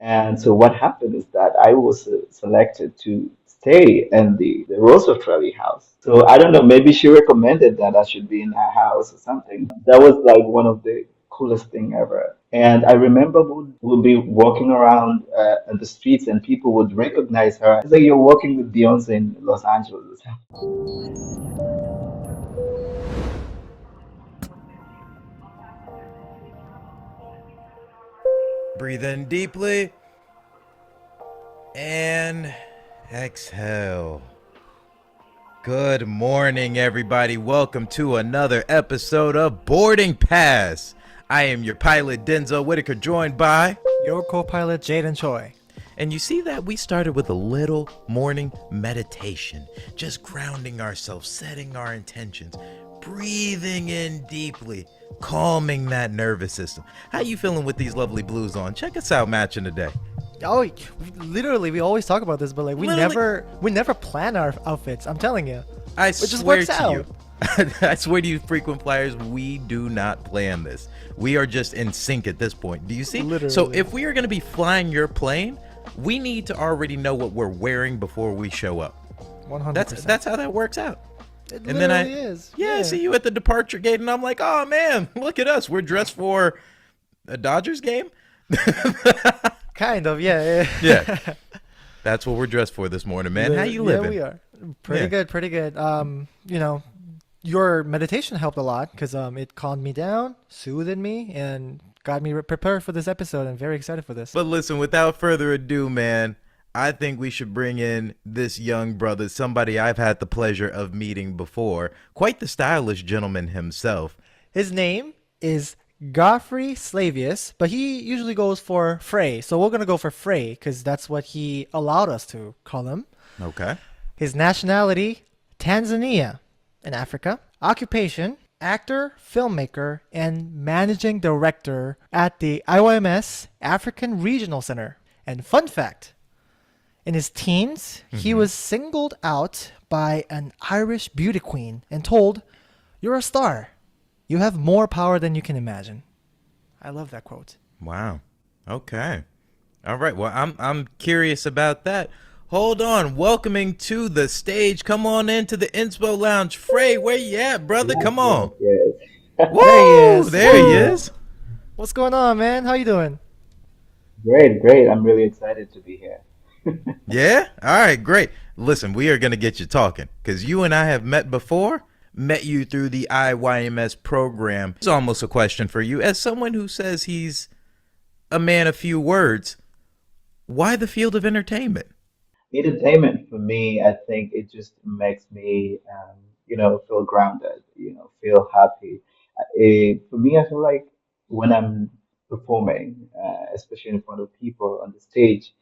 And so what happened is that I was selected to stay in the Roosevelt Trelly house. So I don't know, maybe she recommended that I should be in her house or something. That was like one of the coolest thing ever. And I remember we'd be walking around in the streets and people would recognize her. It's like you're walking with Beyonce in Los Angeles. Breathe in deeply and exhale. Good morning, everybody. Welcome to another episode of Boarding Pass. I am your pilot, Denzel Whitaker, joined by Your co-pilot Jayden Choi. And you see that we started with a little morning meditation, just grounding ourselves, setting our intentions, breathing in deeply, calming that nervous system. How you feeling with these lovely blues on? Check us out matching today. Oh, we always talk about this, but like we Literally. never plan our outfits. I'm telling you, I it just swear works to out. you. I swear to you, frequent flyers, we do not plan this. We are just in sync at this point. Do you see? Literally. So if we are going to be flying your plane, we need to already know what we're wearing before we show up. 100%. That's how that works out. It And then literally is. I see you at the departure gate, and I'm like, oh man, look at us. We're dressed for a Dodgers game. Kind of, yeah. Yeah, that's what we're dressed for this morning, man. How you living? Yeah, we are pretty Yeah. good, pretty good. Your meditation helped a lot because it calmed me down, soothed me, and got me prepared for this episode. I'm very excited for this. But listen, without further ado, man, I think we should bring in this young brother, somebody I've had the pleasure of meeting before. Quite the stylish gentleman himself. His name is Godfrey Slavius, but he usually goes for Frey. So we're going to go for Frey because that's what he allowed us to call him. Okay. His nationality, Tanzania in Africa. Occupation, actor, filmmaker, and managing director at the IYMS African Regional Center. And fun fact, in his teens, he was singled out by an Irish beauty queen and told, "You're a star. You have more power than you can imagine." I love that quote. Wow. Okay. All right. Well, I'm curious about that. Hold on. Welcoming to the stage. Come on into the Inspo Lounge. Frey, where you at, brother? Come on. Yes. Woo! There he is. There he is. What's going on, man? How you doing? Great, great. I'm really excited to be here. Yeah? All right, great. Listen, we are going to get you talking because you and I have met before, met you through the IYMS program. It's almost a question for you. As someone who says he's a man of few words, why the field of entertainment? Entertainment for me, I think it just makes me, feel grounded, feel happy. For me, I feel like when I'm performing, especially in front of people on the stage,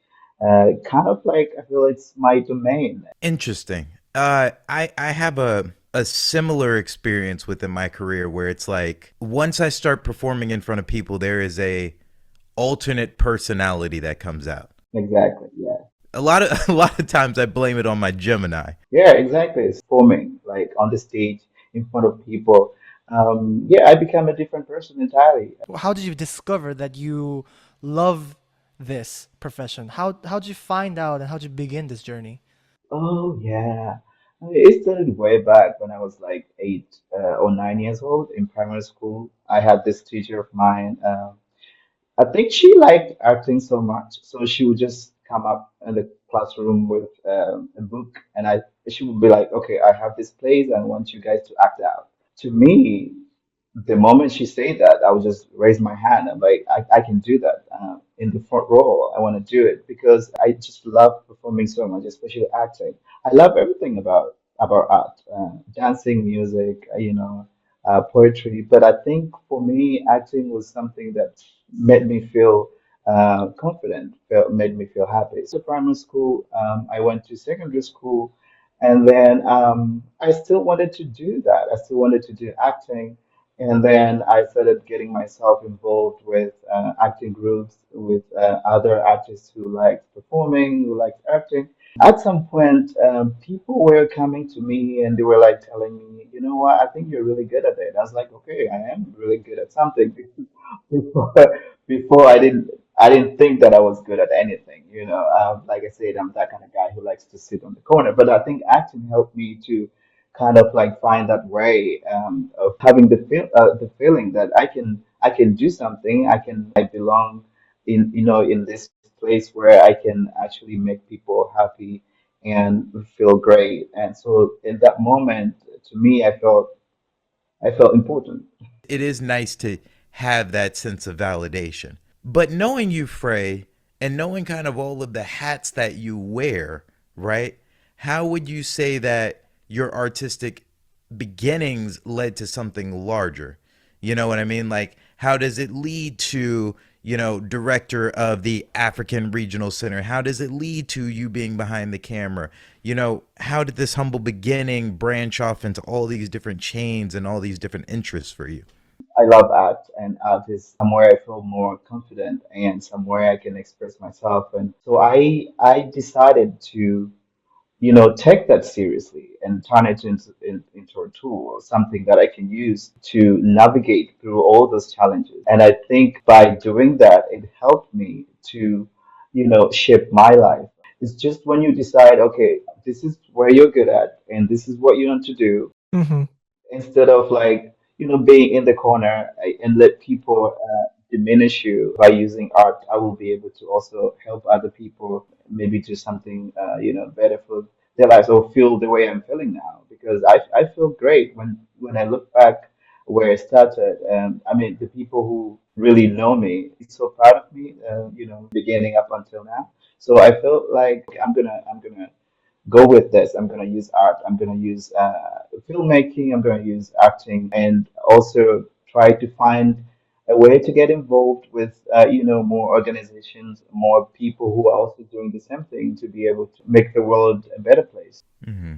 kind of like I feel it's my domain. Interesting. I have a similar experience within my career where it's like once I start performing in front of people, there is a alternate personality that comes out. Exactly. Yeah. A lot of times I blame it on my Gemini. Yeah, exactly. It's performing like on the stage in front of people. Yeah, I become a different person entirely. How did you discover that you love this profession? How did you find out and how did you begin this journey? Oh, yeah. I mean, it started way back when I was like 8 or 9 years old in primary school. I had this teacher of mine. I think she liked acting so much, so she would just come up in the classroom with a book, and she would be like, "Okay, I have this plays, and I want you guys to act out." To me, the moment she said that, I would just raise my hand. I'm like, I can do that in the front row. I want to do it because I just love performing so much, especially acting. I love everything about art, dancing, music, poetry. But I think for me, acting was something that made me feel confident, made me feel happy. So primary school, I went to secondary school, and then I still wanted to do that. I still wanted to do acting. And then I started getting myself involved with acting groups, with other artists who liked performing, who liked acting. At some point, people were coming to me and they were like telling me, you know what, I think you're really good at it. I was like, okay, I am really good at something. Before, before I didn't. I didn't think that I was good at anything. Like I said, I'm that kind of guy who likes to sit on the corner. But I think acting helped me to kind of like find that way of having the feeling that I can do something. I belong in this place where I can actually make people happy and feel great. And so in that moment, to me, I felt important. It is nice to have that sense of validation. But knowing you, Frey, and knowing kind of all of the hats that you wear, right? How would you say that your artistic beginnings led to something larger? You know what I mean? Like, how does it lead to, director of the African Regional Center? How does it lead to you being behind the camera? How did this humble beginning branch off into all these different chains and all these different interests for you? I love art, and art is somewhere I feel more confident and somewhere I can express myself. And so I decided to take that seriously and turn it into a tool, something that I can use to navigate through all those challenges. And I think by doing that, it helped me to shape my life. It's just when you decide, okay, this is where you're good at and this is what you want to do, Mm-hmm. instead of like being in the corner and let people diminish you. By using art, I will be able to also help other people maybe do something better for their lives, or feel the way I'm feeling now, because I feel great when I look back where I started. I mean, the people who really know me is so proud of me, beginning up until now. So I felt like I'm gonna go with this. I'm going to use art. I'm going to use filmmaking. I'm going to use acting, and also try to find a way to get involved with, more organizations, more people who are also doing the same thing, to be able to make the world a better place. Mm-hmm.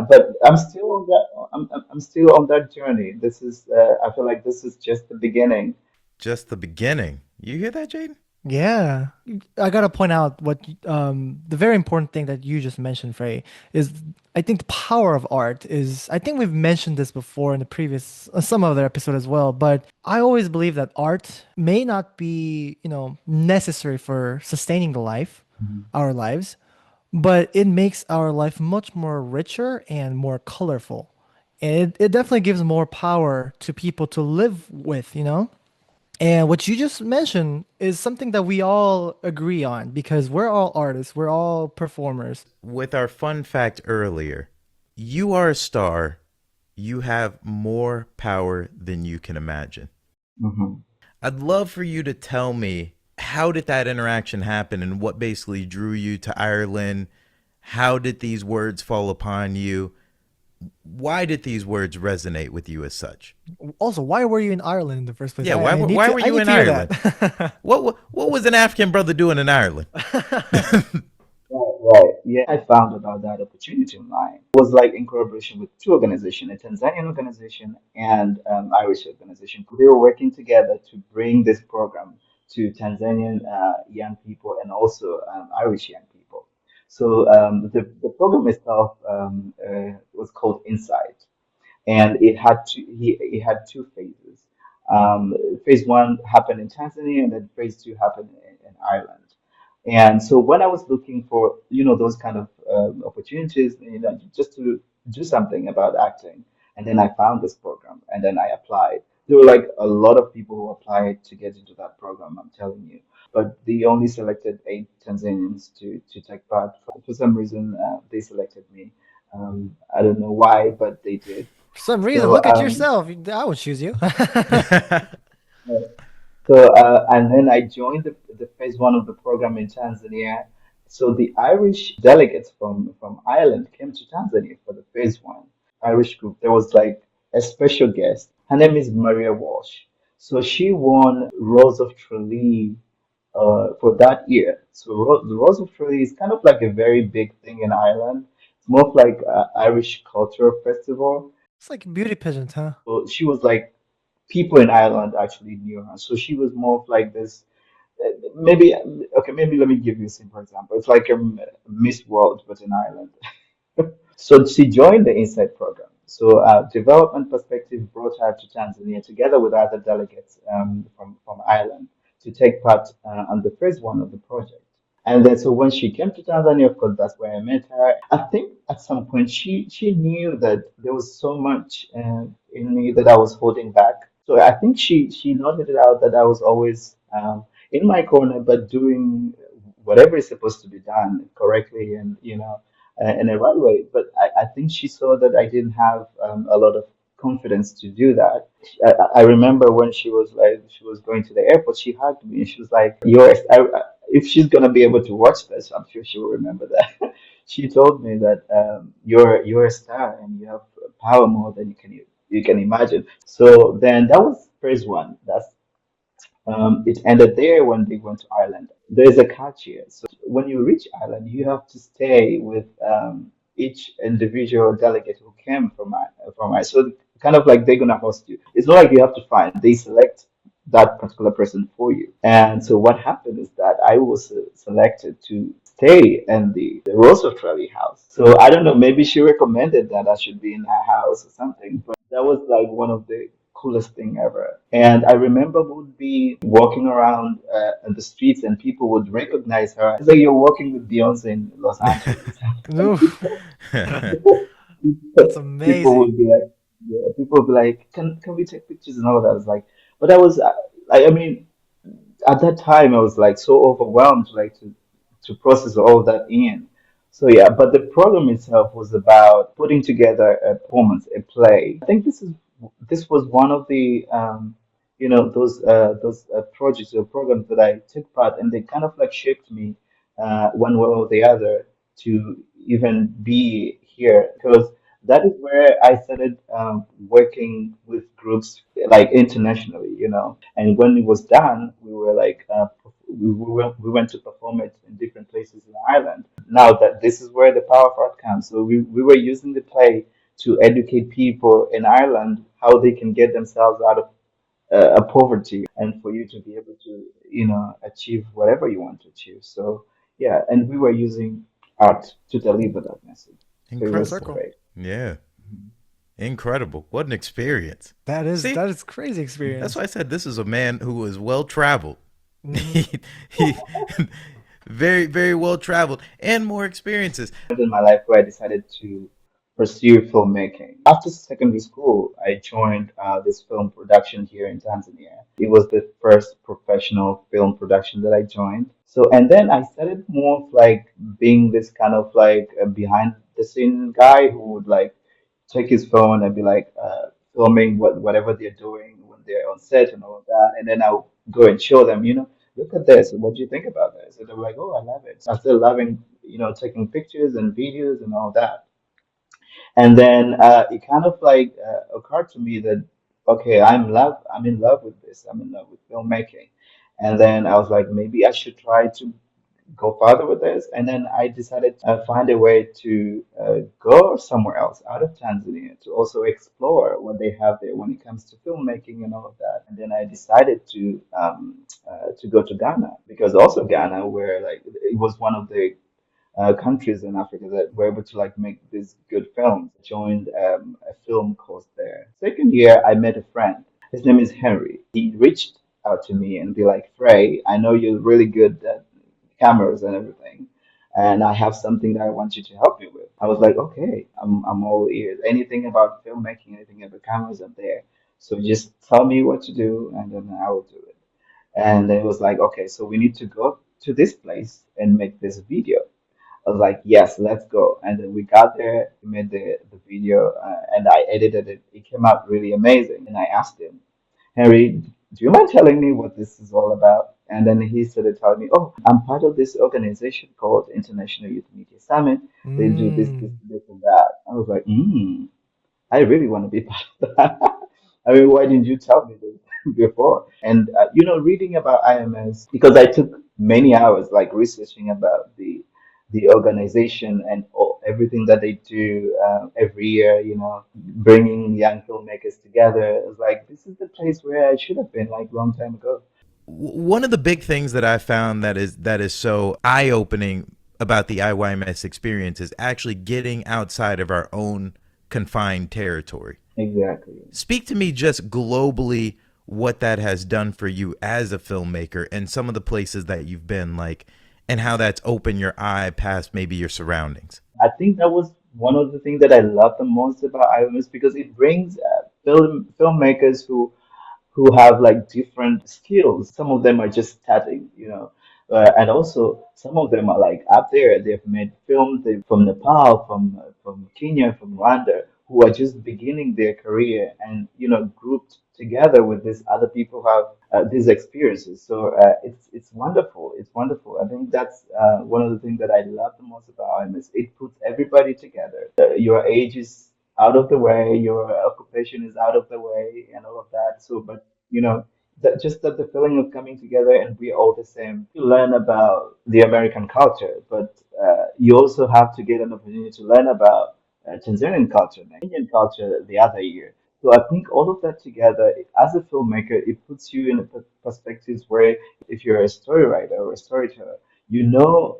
But I'm still on that. I'm still on that journey. This is. I feel like this is just the beginning. Just the beginning. You hear that, Jayden? Yeah, I gotta point out the very important thing that you just mentioned, Frey, is I think the power of art is. I think we've mentioned this before in the previous some other episode as well, but I always believe that art may not be necessary for sustaining our lives, but it makes our life much more richer and more colorful. And it definitely gives more power to people to live with. And what you just mentioned is something that we all agree on because we're all artists, we're all performers. With our fun fact earlier, you are a star. You have more power than you can imagine. Hmm. I'd love for you to tell me, how did that interaction happen and what basically drew you to Ireland? How did these words fall upon you? Why did these words resonate with you as such? Also, why were you in Ireland in the first place? Yeah, I need why to were I you need in to hear Ireland? that. What was an African brother doing in Ireland? Right, right. Yeah, I found about that opportunity online. It was like in collaboration with two organizations, a Tanzanian organization and Irish organization. They were working together to bring this program to Tanzanian young people and also Irish young people. So the program itself was called Insight, and it had two phases. Phase one happened in Tanzania, and then phase two happened in Ireland. And so when I was looking for those kind of opportunities, just to do something about acting, and then I found this program, and then I applied. There were like a lot of people who applied to get into that program, I'm telling you, but they only selected 8 Tanzanians to take part. For some reason, they selected me. I don't know why, but they did. For some reason, So look at yourself. I would choose you. and then I joined the phase one of the program in Tanzania. So the Irish delegates from Ireland came to Tanzania for the phase one Irish group. There was like a special guest. Her name is Maria Walsh. So she won Rose of Tralee for that year. So the Rose of Tralee is kind of like a very big thing in Ireland. It's more of like Irish culture festival. It's like beauty pageant, huh? So she was like, people in Ireland actually knew her. So she was more of like this. Maybe okay. Maybe let me give you a simple example. It's like a Miss World, but in Ireland. So she joined the Insight program. So Development Perspective brought her to Tanzania together with other delegates from Ireland to take part on the first one of the project. And then, so when she came to Tanzania, of course, that's where I met her. I think at some point she knew that there was so much in me that I was holding back. So I think she noted it out that I was always in my corner, but doing whatever is supposed to be done correctly and in a right way. But I think she saw that I didn't have a lot of confidence to do that. I remember when she was going to the airport, she hugged me and she was like, if she's gonna be able to watch this, I'm sure she will remember that. She told me that you're a star and you have power more than you can imagine. So then that was phase one. That's it ended there when they went to Ireland. There's a catch here. So when you reach Ireland, you have to stay with each individual delegate who came from Ireland. So kind of like they're gonna host you. It's not like you have to find. They select that particular person for you. And so what happened is that I was selected to stay in the Roosevelt Valley house. So I don't know, maybe she recommended that I should be in her house or something, but that was like one of the coolest thing ever. And I remember would be walking around in the streets and people would recognize her. It's like you're walking with Beyonce in Los Angeles. Oof, that's People amazing. would be like, yeah, people would be like, can we take pictures and all that? I was like, but I was, I mean, at that time I was like so overwhelmed like to process all that in. So yeah, but the program itself was about putting together a performance, a play. I think this was one of the those projects or programs that I took part, and they kind of like shaped me one way or the other to even be here because that is where I started working with groups like internationally, and when it was done, we were like, we went to perform it in different places in Ireland. Now that this is where the power of art comes. So we were using the play to educate people in Ireland how they can get themselves out of a poverty and for you to be able to, achieve whatever you want to achieve. So, yeah, and we were using art to deliver that message. So it Full Incredible. was circle. great. Yeah. Incredible. What an experience. See, That is crazy that's experience. why I said this is a man who is well traveled. Hmm. he very, very well traveled and more experiences. In my life where I decided to pursue filmmaking. After secondary school, I joined this film production here in Tanzania. It was the first professional film production that I joined. So, and then I started more of like being this kind of like a behind the scene guy who would like take his phone and be like filming whatever they're doing when they're on set and all of that. And then I'll go and show them, look at this. What do you think about this? And they're like, oh, I love it. So I still loving, taking pictures and videos and all that. And then it kind of like occurred to me that okay, I'm in love with this. I'm in love with filmmaking. And then I was like, maybe I should try to go further with this. And then I decided to find a way to go somewhere else out of Tanzania to also explore what they have there when it comes to filmmaking and all of that. And then I decided to go to Ghana because also Ghana, where like it was one of the countries in Africa that were able to like make these good films. Joined a film course there. Second year, I met a friend. His name is Henry. He reached out to me and be like, Frey, I know you're really good at cameras and everything, and I have something that I want you to help me with. I was like, okay, I'm all ears. Anything about filmmaking, anything about cameras, I'm there. So just tell me what to do, and then I will do it. And then it was like, okay, so we need to go to this place and make this video. I was like, yes, let's go. And then we got there, we made the video, and I edited it. It came out really amazing. And I asked him, Henry, do you mind telling me what this is all about? And then he started telling me, oh, I'm part of this organization called International Youth Media Summit. They do Mm. this, and that. I was like, I really want to be part of that. I mean, why didn't you tell me this before? And reading about IMS because I took many hours like researching about the organization and everything that they do every year. Bringing young filmmakers together. It's like this is the place where I should have been like long time ago. One of the big things that I found that is so eye opening about the IYMS experience is actually getting outside of our own confined territory. Exactly. Speak to me just globally. what that has done for you as a filmmaker and some of the places that you've been, like, and how that's opened your eye past maybe your surroundings. I think that was one of the things that I love the most about IMS because it brings filmmakers who have like different skills. Some of them are just starting, and also some of them are like up there. They've made films from Nepal, from Kenya, from Rwanda, who are just beginning their career, and grouped together with these other people who have these experiences. So it's wonderful. It's wonderful. I think that's one of the things that I love the most about IMS. It puts everybody together. Your age is out of the way, your occupation is out of the way, and all of that. So, but just that the feeling of coming together and we're all the same. You learn about the American culture, but you also have to get an opportunity to learn about Tanzanian culture, Kenyan culture the other year. So I think all of that together, as a filmmaker, it puts you in a perspectives where if you're a story writer or a storyteller, you know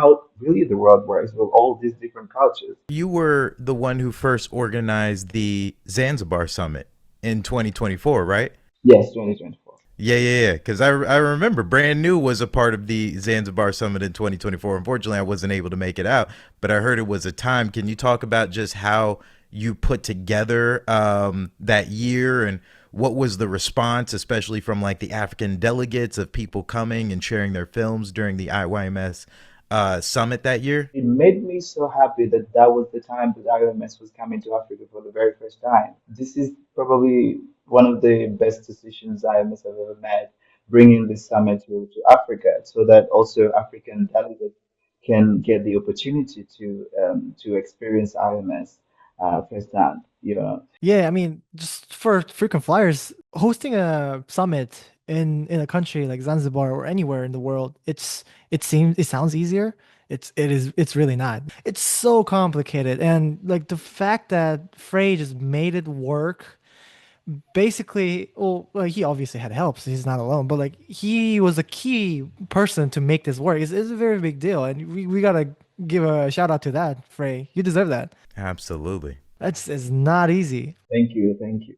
how really the world works with all these different cultures. You were the one who first organized the Zanzibar Summit in 2024, right? Yes, 2024. Yeah. Because I remember Brand New was a part of the Zanzibar Summit in 2024. Unfortunately, I wasn't able to make it out, but I heard it was a time. Can you talk about just how you put together that year and what was the response, especially from like the African delegates of people coming and sharing their films during the IYMS summit that year? It made me so happy that that was the time that IOMS was coming to Africa for the very first time. This is probably one of the best decisions IOMS have ever made, bringing this summit to Africa so that also African delegates can get the opportunity to experience IOMS firsthand. Yeah, I mean, just for frequent flyers, hosting a summit in a country like Zanzibar or anywhere in the world, it sounds easier. It's really not. It's so complicated, and like the fact that Frey just made it work. Basically, well, he obviously had help, so he's not alone. But like he was a key person to make this work. It's a very big deal, and we gotta give a shout out to that, Frey. You deserve that. Absolutely. That's it's not easy. Thank you, thank you.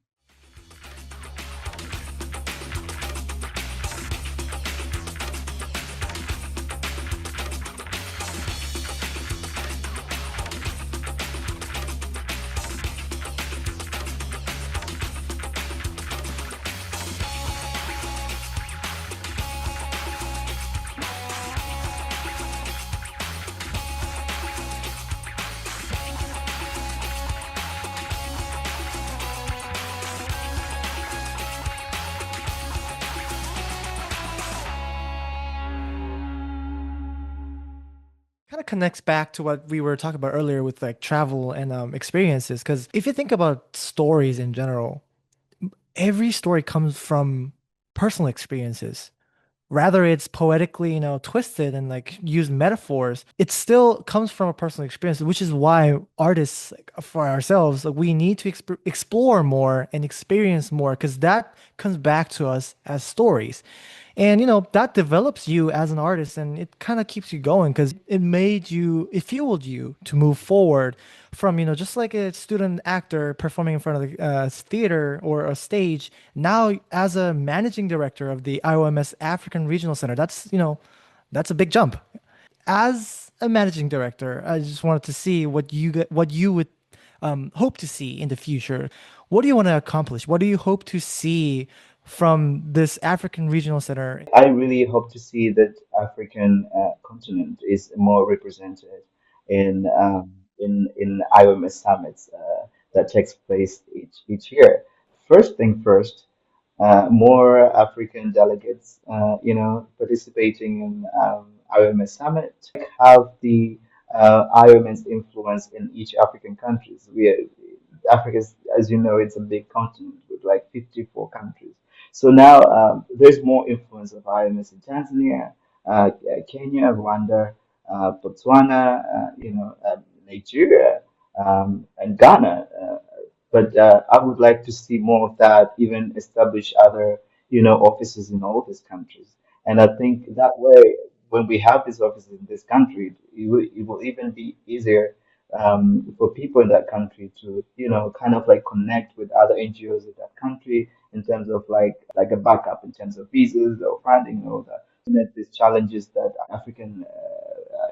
Kind of connects back to what we were talking about earlier with like travel and experiences. Because if you think about stories in general, every story comes from personal experiences. Rather it's poetically, twisted and like use metaphors, it still comes from a personal experience, which is why artists, like, for ourselves, like, we need to explore more and experience more because that comes back to us as stories. And that develops you as an artist and it kind of keeps you going because it fueled you to move forward from, just like a student actor performing in front of the theater or a stage. Now, as a managing director of the IOMS African Regional Center, that's a big jump. As a managing director, I just wanted to see what you would hope to see in the future. What do you want to accomplish? What do you hope to see from this African Regional Center? I really hope to see that African continent is more represented in IOMS summits that takes place each year. First thing first, more African delegates, participating in IOMS summit, have the IOMS influence in each African countries. Africa, as you know, it's a big continent with like 54 countries. So now there's more influence of IMS in Tanzania, Kenya, Rwanda, Botswana, Nigeria, and Ghana. But I would like to see more of that, even establish other, offices in all these countries. And I think that way, when we have these offices in this country, it will even be easier for people in that country to, kind of like connect with other NGOs in that country in terms of like a backup in terms of visas or funding and all that. And then these challenges that African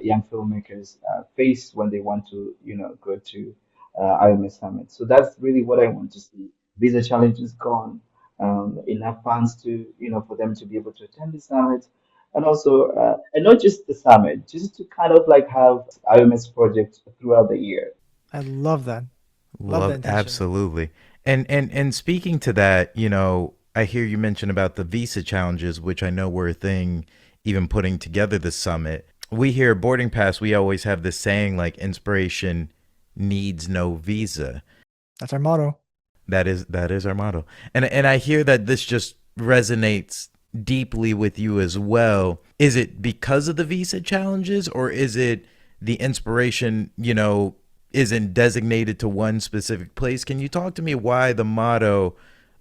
young filmmakers face when they want to, go to IMS Summit. So that's really what I want to see. Visa challenges gone, enough funds to, for them to be able to attend the summit, and also, and not just the summit, just to kind of like have IMS projects throughout the year. I love that. Love the Love, intention. absolutely. And speaking to that, I hear you mention about the visa challenges, which I know were a thing even putting together the summit. We here at Boarding Pass, we always have this saying like inspiration needs no visa. That's our motto. That is our motto. And I hear that this just resonates deeply with you as well. Is it because of the visa challenges, or is it the inspiration, isn't designated to one specific place? Can you talk to me why the motto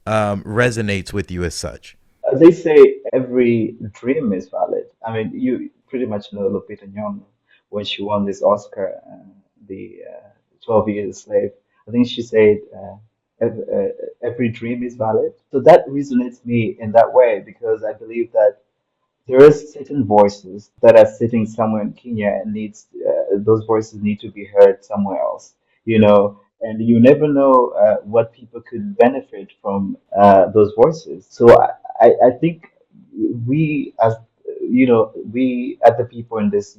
resonates with you as such? They say every dream is valid. I mean, you pretty much know Lupita Nyong'o when she won this Oscar, the 12 Years a Slave. I think she said, every dream is valid. So that resonates me in that way because I believe that there is certain voices that are sitting somewhere in Kenya and needs those voices need to be heard somewhere else, and you never know what people could benefit from those voices. So I think we as we as the people in this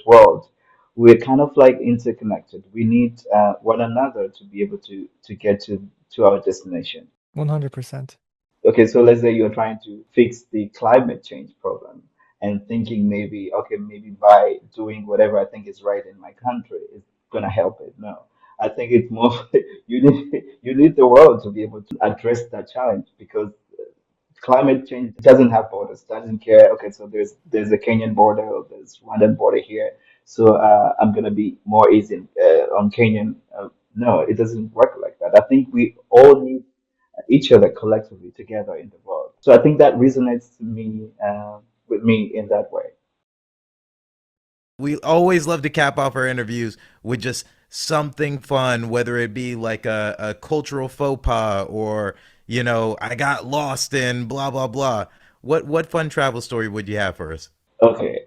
world, we're kind of like interconnected. We need one another to be able to get to our destination. 100%. Okay, so let's say you're trying to fix the climate change problem and thinking maybe, okay, maybe by doing whatever I think is right in my country is gonna help it. No. I think it's more you need the world to be able to address that challenge because climate change doesn't have borders, doesn't care. Okay, so there's a Kenyan border or there's Rwandan border here, so I'm gonna be more easy on Kenyan. No, it doesn't work like that. I think we all need each other collectively together in the world. So I think that resonates to me with me in that way. We always love to cap off our interviews with just something fun, whether it be like a cultural faux pas or, I got lost in blah, blah, blah. What fun travel story would you have for us? Okay.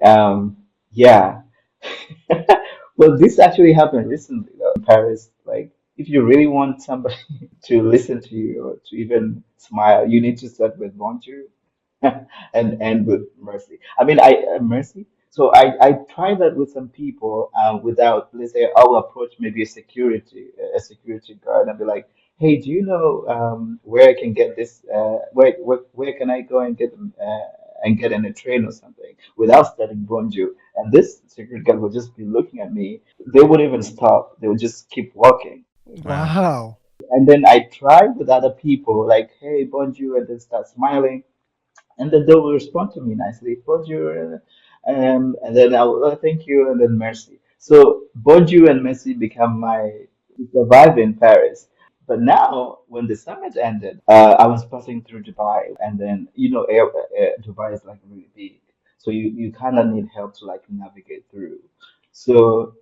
Yeah. Well, this actually happened recently though, in Paris. Like, if you really want somebody to listen to you or to even smile, you need to start with bonjour and end with mercy. I mean, I mercy. So I try that with some people without, let's say, I'll approach maybe a security guard and be like, hey, do you know where I can get this? Where can I go and get in a train or something without studying bonjour? And this security guard would just be looking at me. They wouldn't even stop. They would just keep walking. Wow. Wow. And then I tried with other people, like, hey, bonjour, and then start smiling and then they will respond to me nicely, bonjour, and then I'll thank you, and then merci. So bonjour and merci become my survive in Paris. But now, when the summit ended, I was passing through Dubai, and then Dubai is like really big, so you kind of need help to like navigate through. So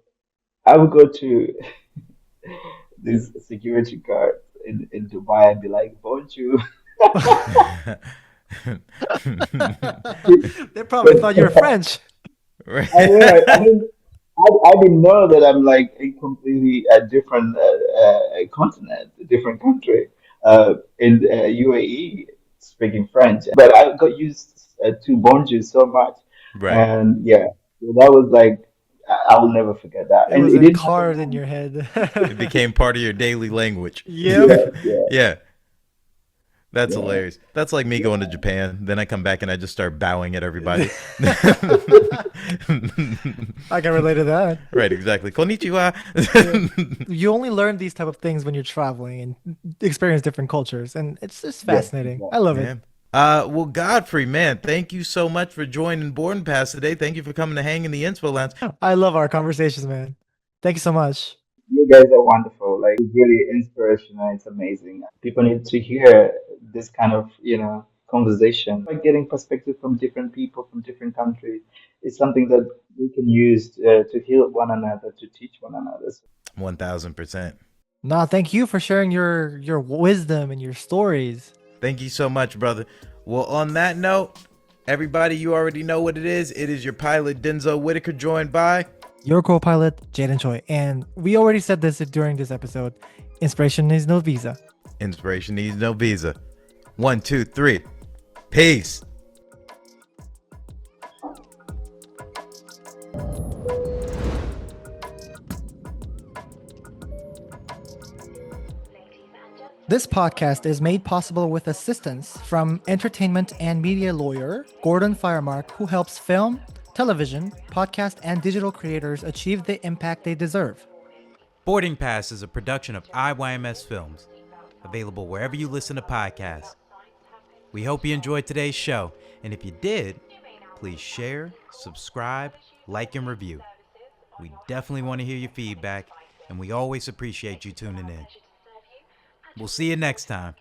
I would go to this security guard in Dubai and be like, bonjour. They probably thought you were French. Right. I know. I mean, I didn't know that I'm like in completely a different continent, a different country, in UAE, speaking French. But I got used to bonjour so much, Right. and yeah, so that was like I will never forget that. It And was it didn't happen carved in once. your head. It became part of your daily language. Yep. Yeah, yeah, Yeah. That's yeah, hilarious. That's like me going to Japan. Then I come back and I just start bowing at everybody. I can relate to that. Right, exactly. Konnichiwa. Yeah. You only learn these type of things when you're traveling and experience different cultures, and it's just yeah, fascinating. I exactly. love it. Yeah. Well, Godfrey, man, thank you so much for joining Board and Pass today. Thank you for coming to hang in the Inspo Lounge. I love our conversations, man. Thank you so much. You guys are wonderful. Like it's really inspirational. It's amazing. People need to hear this kind of, conversation. Like getting perspective from different people from different countries is something that we can use to heal one another, to teach one another. 1000%. Nah, thank you for sharing your wisdom and your stories. Thank you so much, brother. Well, on that note, everybody, you already know what it is. It is your pilot, Denzel Whitaker, joined by... Your co-pilot, Jayden Choi. And we already said this during this episode. Inspiration needs no visa. Inspiration needs no visa. 1, 2, 3. Peace. This podcast is made possible with assistance from entertainment and media lawyer Gordon Firemark, who helps film, television, podcast, and digital creators achieve the impact they deserve. Boarding Pass is a production of IYMS Films, available wherever you listen to podcasts. We hope you enjoyed today's show, and if you did, please share, subscribe, like, and review. We definitely want to hear your feedback, and we always appreciate you tuning in. We'll see you next time.